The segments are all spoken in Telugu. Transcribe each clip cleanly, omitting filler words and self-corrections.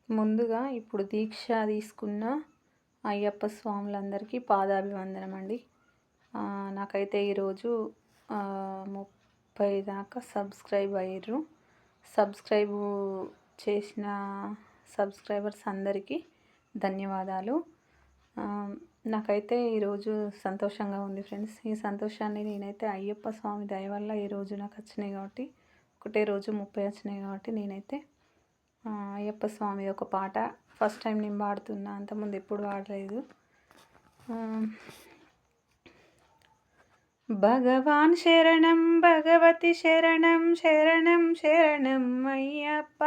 ముందుగా ఇప్పుడు దీక్ష తీసుకున్న అయ్యప్ప స్వాములందరికీ పాదాభివందనం అండి. నాకైతే ఈరోజు 30 దాకా సబ్స్క్రైబ్ అయ్యారు. సబ్స్క్రైబ్ చేసిన సబ్స్క్రైబర్స్ అందరికీ ధన్యవాదాలు. నాకైతే ఈరోజు సంతోషంగా ఉంది ఫ్రెండ్స్. ఈ సంతోషాన్ని నేనైతే అయ్యప్ప స్వామి దయ వల్ల ఈరోజు నాకు వచ్చినాయి కాబట్టి, ఒకటే రోజు 30 వచ్చినాయి కాబట్టి నేనైతే అయ్యప్ప స్వామి ఒక పాట ఫస్ట్ టైం నేను పాడుతున్నా, అంతకుముందు ఎప్పుడు పాడలేదు. భగవాన్ శరణం భగవతి శరణం శరణం శరణం అయ్యప్ప.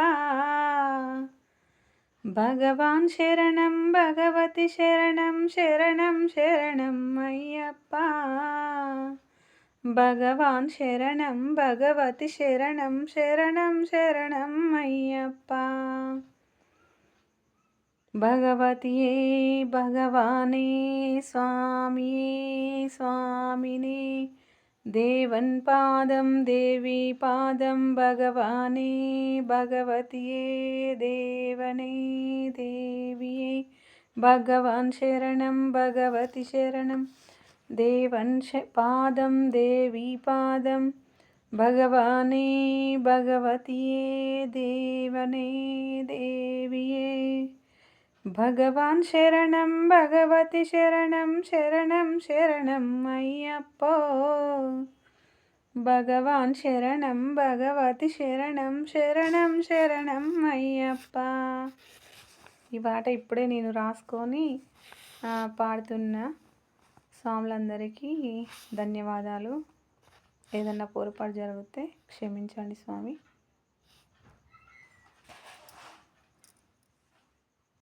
భగవాన్ శరణం భగవతి శరణం శరణం శరణం అయ్యప్ప. భగవాన్ శరణం భగవతి శరణం శరణం శరణం అయ్యప్ప. భగవతియే భగవానే స్వామియే స్వామినే దేవన్ పాదం దేవి పాదం భగవానే భగవతియే దేవనే దేవియే. భగవాన్ శరణం భగవతి శరణం దేవన్ పాదం దేవి పాదం భగవానే భగవతియే దేవనే దేవియే. భగవాన్ శరణం భగవతి శరణం శరణం శరణం అయ్యప్పో. భగవాన్ శరణం భగవతి శరణం శరణం శరణం అయ్యప్ప. ఈ పాట ఇప్పుడే నేను రాసుకొని పాడుతున్నా. స్వాములందరికీ ధన్యవాదాలు. ఏదన్నా పొరపాటు జరిగితే క్షమించండి స్వామి.